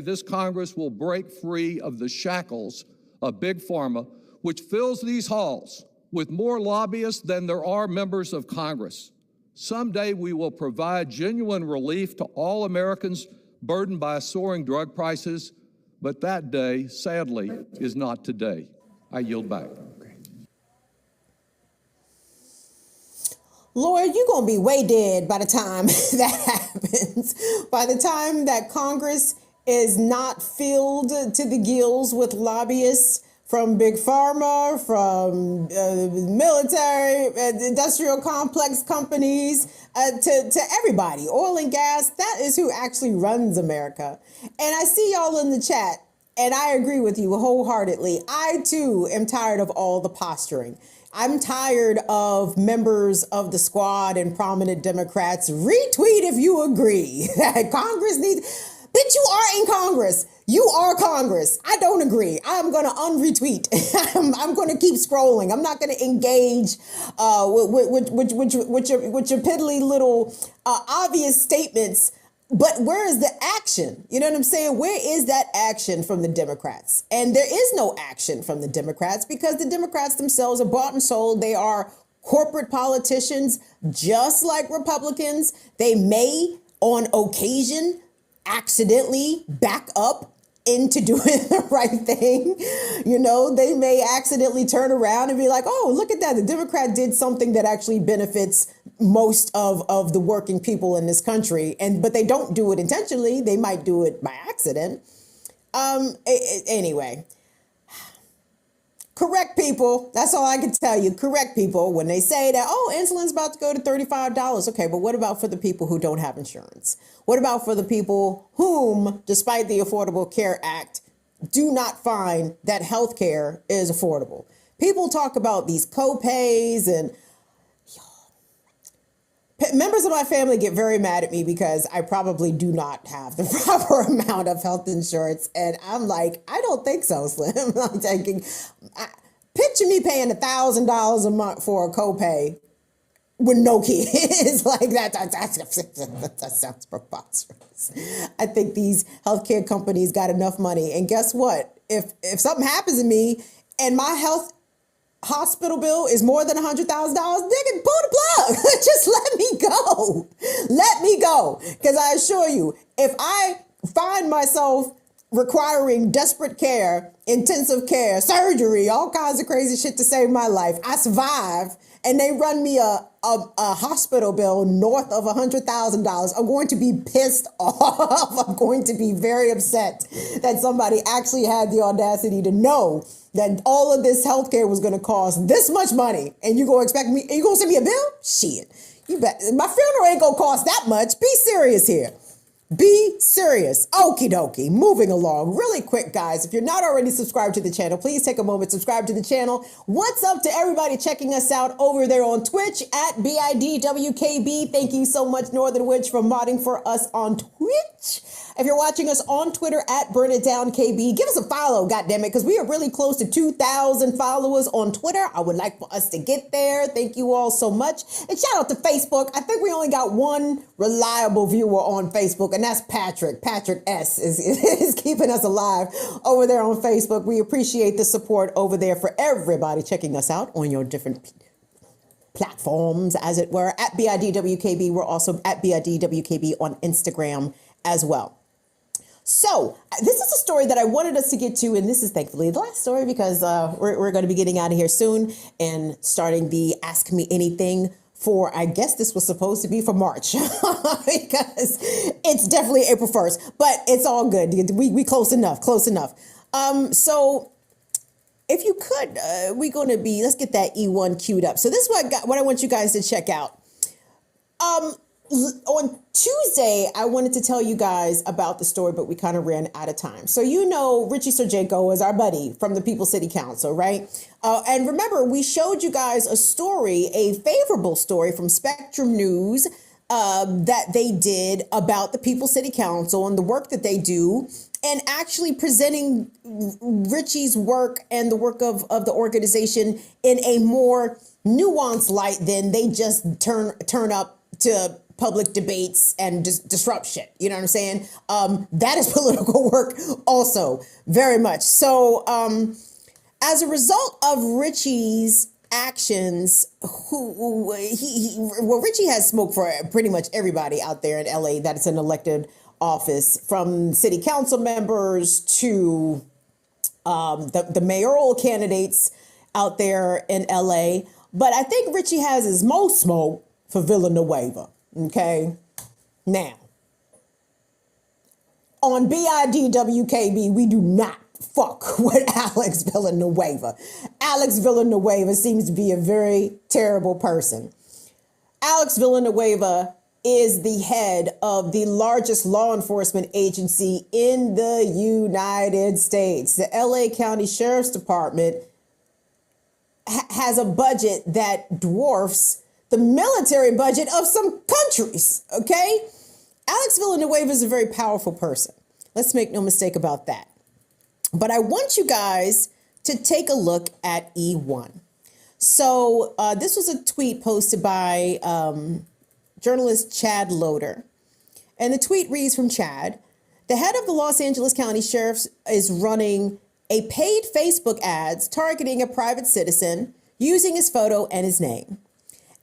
this Congress will break free of the shackles of Big Pharma, which fills these halls with more lobbyists than there are members of Congress. Someday we will provide genuine relief to all Americans burdened by soaring drug prices, but that day, sadly, is not today. I yield back. Lord, you're going to be way dead by the time that happens. By the time that Congress is not filled to the gills with lobbyists from Big Pharma, from military, industrial complex companies, to everybody, oil and gas. That is who actually runs America. And I see y'all in the chat, and I agree with you wholeheartedly. I, too, am tired of all the posturing. I'm tired of members of the squad and prominent Democrats. Retweet if you agree that Congress needs... Bitch, you are in Congress. You are Congress. I don't agree. I'm going to unretweet. I'm going to keep scrolling. I'm not going to engage with your piddly little obvious statements. But where is the action? You know what I'm saying? Where is that action from the Democrats? And there is no action from the Democrats because the Democrats themselves are bought and sold. They are corporate politicians, just like Republicans. They may, on occasion, accidentally back up into doing the right thing. You know, they may accidentally turn around and be like, oh, look at that. The Democrat did something that actually benefits most of the working people in this country. But they don't do it intentionally. They might do it by accident. Anyway, correct people. That's all I can tell you. Correct people. When they say that, oh, insulin's about to go to $35. Okay, but what about for the people who don't have insurance? What about for the people whom, despite the Affordable Care Act, do not find that health care is affordable? People talk about these co-pays, and members of my family get very mad at me because I probably do not have the proper amount of health insurance. And I'm like, I don't think so, Slim. I'm thinking, picture me paying $1,000 a month for a copay with no kids. Like that sounds preposterous. I think these healthcare companies got enough money. And guess what? If something happens to me and my hospital bill is more than $100,000, they can pull the plug. Just let me go. Let me go. Because I assure you, if I find myself requiring desperate care, intensive care, surgery, all kinds of crazy shit to save my life, I survive, and they run me a hospital bill north of $100,000, I'm going to be pissed off. I'm going to be very upset that somebody actually had the audacity to know that all of this healthcare was going to cost this much money, and you going to expect me, you going to send me a bill? Shit. You bet. My funeral ain't going to cost that much. Be serious here. Be serious. Okie dokie. Moving along. Really quick, guys. If you're not already subscribed to the channel, please take a moment, subscribe to the channel. What's up to everybody checking us out over there on Twitch at BIDWKB? Thank you so much, Northern Witch, for modding for us on Twitch. If you're watching us on Twitter at Burn It Down KB, give us a follow, goddammit, because we are really close to 2,000 followers on Twitter. I would like for us to get there. Thank you all so much. And shout out to Facebook. I think we only got one reliable viewer on Facebook, and that's Patrick. Patrick S. is keeping us alive over there on Facebook. We appreciate the support over there for everybody checking us out on your different platforms, as it were. At BIDWKB, we're also at BIDWKB on Instagram as well. So this is a story that I wanted us to get to, and this is thankfully the last story because we're going to be getting out of here soon and starting the Ask Me Anything for, I guess this was supposed to be for March because it's definitely April 1st, but it's all good. We close enough. So if you could, let's get that E1 queued up. So this is what I want you guys to check out. On Tuesday, I wanted to tell you guys about the story, but we kind of ran out of time. So you know Richie Sergenko is our buddy from the People City Council, right? And remember, we showed you guys a story, a favorable story from Spectrum News that they did about the People City Council and the work that they do, and actually presenting Richie's work and the work of the organization in a more nuanced light than they just turn up to public debates and disrupt shit. You know what I'm saying? That is political work also, very much. So as a result of Richie's actions, Richie has smoked for pretty much everybody out there in LA that is in elected office, from city council members to the mayoral candidates out there in LA. But I think Richie has his most smoke for Villanueva. Okay. Now, on BIDWKB, we do not fuck with Alex Villanueva. Alex Villanueva seems to be a very terrible person. Alex Villanueva is the head of the largest law enforcement agency in the United States. The LA County Sheriff's Department has a budget that dwarfs the military budget of some countries, okay? Alex Villanueva is a very powerful person. Let's make no mistake about that. But I want you guys to take a look at E1. So this was a tweet posted by journalist Chad Loader. And the tweet reads from Chad: the head of the Los Angeles County Sheriff's is running a paid Facebook ads targeting a private citizen using his photo and his name.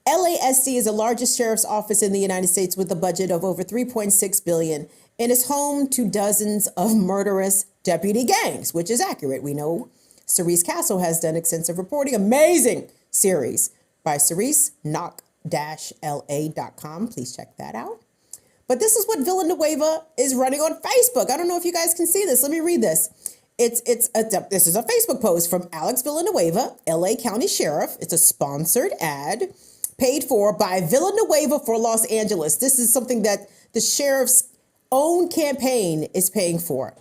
LASD is the largest sheriff's office in the United States with a budget of over $3.6 billion and is home to dozens of murderous deputy gangs, which is accurate. We know Cerise Castle has done extensive reporting. Amazing series by Cerise, knock-la.com. Please check that out. But this is what Villanueva is running on Facebook. I don't know if you guys can see this. Let me read this. This is a Facebook post from Alex Villanueva, LA County Sheriff. It's a sponsored ad paid for by Villanueva for Los Angeles. This is something that the sheriff's own campaign is paying for.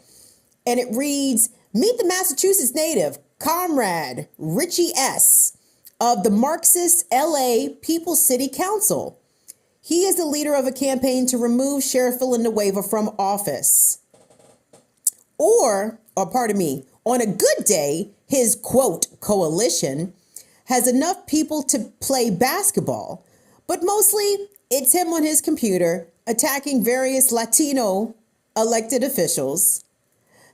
And it reads, meet the Massachusetts native, Comrade Richie S. of the Marxist LA People's City Council. He is the leader of a campaign to remove Sheriff Villanueva from office. On a good day, his quote coalition has enough people to play basketball, but mostly it's him on his computer attacking various Latino elected officials,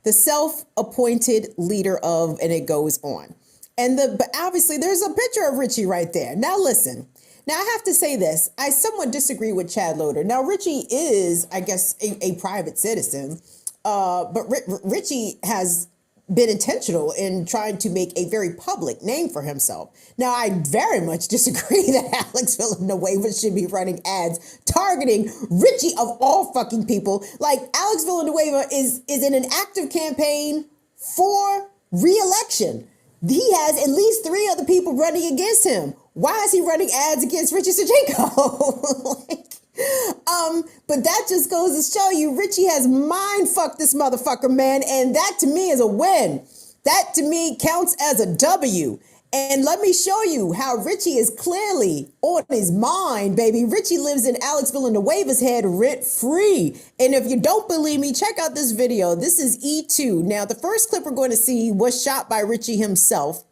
the self-appointed leader of, and it goes on. But obviously there's a picture of Richie right there. Now listen, now I have to say this. I somewhat disagree with Chad Loader. Now Richie is, I guess, a private citizen, but Richie has been intentional in trying to make a very public name for himself. Now, I very much disagree that Alex Villanueva should be running ads targeting Richie of all fucking people. Like, Alex Villanueva is in an active campaign for re-election. He has at least 3 other people running against him. Why is he running ads against Richie Sergenko? But that just goes to show you Richie has mind fucked this motherfucker, man. And that to me is a win. That to me counts as a W. And let me show you how Richie is clearly on his mind, baby. Richie lives in Alex Villanueva's head rent free. And if you don't believe me, check out this video. This is E2. Now, the first clip we're going to see was shot by Richie himself.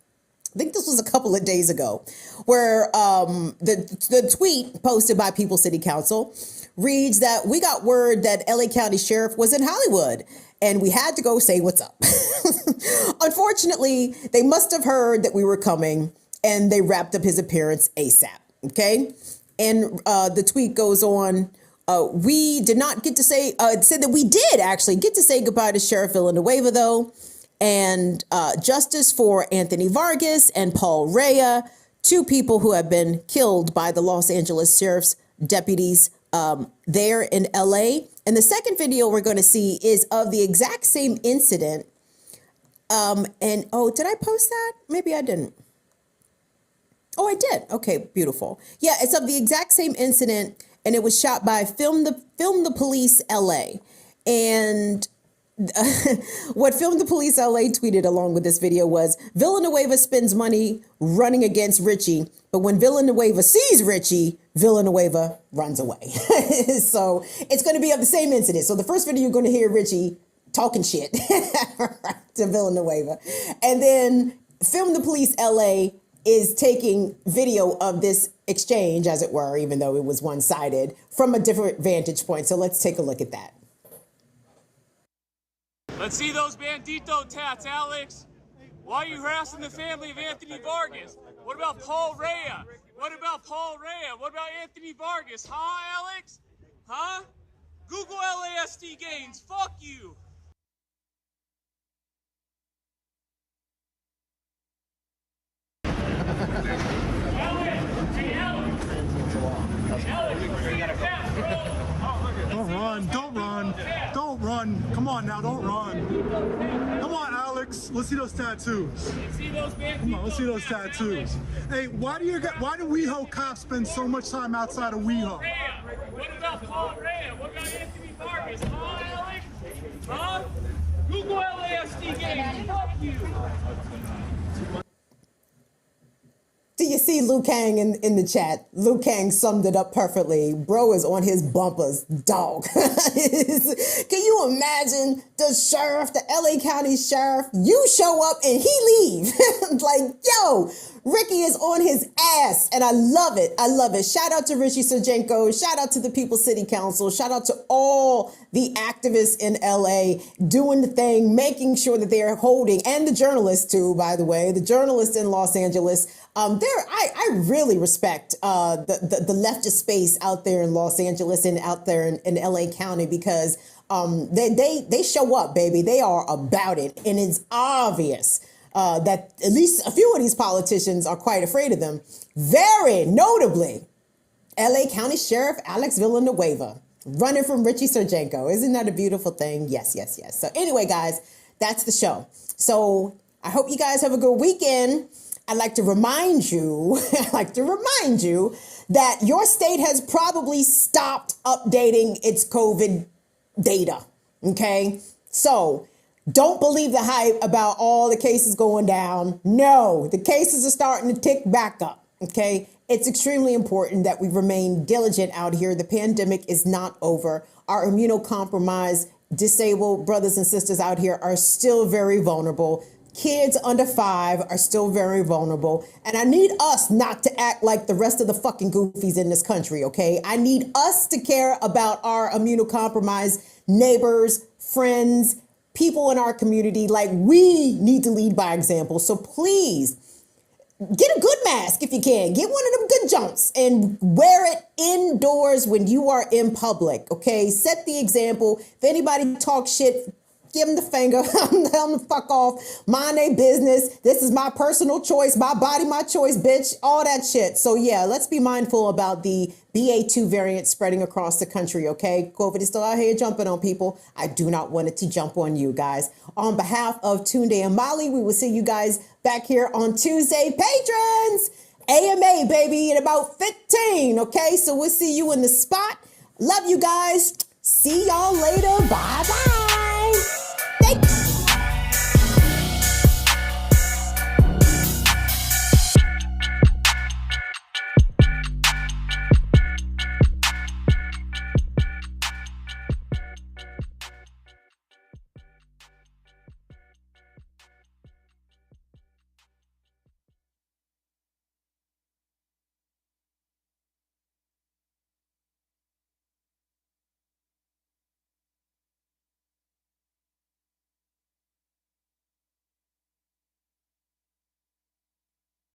I think this was a couple of days ago, where the tweet posted by People's City Council reads that we got word that LA County Sheriff was in Hollywood and we had to go say what's up. Unfortunately, they must have heard that we were coming and they wrapped up his appearance ASAP. Okay. And the tweet goes on. We did not get to say, said that we did actually get to say goodbye to Sheriff Villanueva, though. And justice for Anthony Vargas and Paul Rea, 2 people who have been killed by the Los Angeles Sheriff's deputies there in LA. And the second video we're going to see is of the exact same incident. Did I post that? Maybe I didn't. Oh, I did. Okay, beautiful. Yeah, it's of the exact same incident, and it was shot by Film the Police LA. And what Film the Police LA tweeted along with this video was, Villanueva spends money running against Richie, but when Villanueva sees Richie, Villanueva runs away. So it's going to be of the same incident. So the first video, you're going to hear Richie talking shit to Villanueva. And then Film the Police LA is taking video of this exchange, as it were, even though it was one-sided, from a different vantage point. So let's take a look at that. Let's see those bandito tats, Alex. Why are you harassing the family of Anthony Vargas? What about Paul Rea? What about Paul Rea? What about Anthony Vargas? Huh, Alex? Huh? Google LASD gains. Fuck you. Don't run. Come on now, don't run. Come on, Alex. Let's see those tattoos. Come on, let's see those tattoos. Hey, why do WeHo cops spend so much time outside of WeHo? What about Paul Rea? What about Anthony Vargas? Huh, Alex? Huh? Google LASD games. Fuck you. Do you see Liu Kang in the chat? Liu Kang summed it up perfectly. Bro is on his bumpers, dog. Can you imagine the sheriff, the LA County sheriff? You show up and he leave. Like, yo, Ricky is on his ass. And I love it. I love it. Shout out to Richie Sergenko. Shout out to the People's City Council. Shout out to all the activists in LA doing the thing, making sure that they're holding, and the journalists too, by the way, the journalists in Los Angeles. I really respect the leftist space out there in Los Angeles and out there in LA County, because they show up, baby. They are about it. And it's obvious that at least a few of these politicians are quite afraid of them. Very notably, LA County Sheriff Alex Villanueva running from Richie Sergenko. Isn't that a beautiful thing? Yes, yes, yes. So anyway, guys, that's the show. So I hope you guys have a good weekend. I'd like to remind you that your state has probably stopped updating its COVID data. Okay. So don't believe the hype about all the cases going down. No, the cases are starting to tick back up. Okay. It's extremely important that we remain diligent out here. The pandemic is not over. Our immunocompromised, disabled brothers and sisters out here are still very vulnerable. Kids under 5 are still very vulnerable. And I need us not to act like the rest of the fucking goofies in this country, okay? I need us to care about our immunocompromised neighbors, friends, people in our community. Like, we need to lead by example. So please, get a good mask if you can. Get one of them good jumps and wear it indoors when you are in public, okay? Set the example. If anybody talks shit, give them the finger, tell them to fuck off, mind their business. This is my personal choice, my body, my choice, bitch, all that shit. So yeah, let's be mindful about the BA2 variant spreading across the country, okay? COVID is still out here jumping on people. I do not want it to jump on you guys. On behalf of Tunde and Molly, we will see you guys back here on Tuesday. Patrons, AMA, baby, in about 15, okay? So we'll see you in the spot. Love you guys. See y'all later. Bye-bye. Thanks.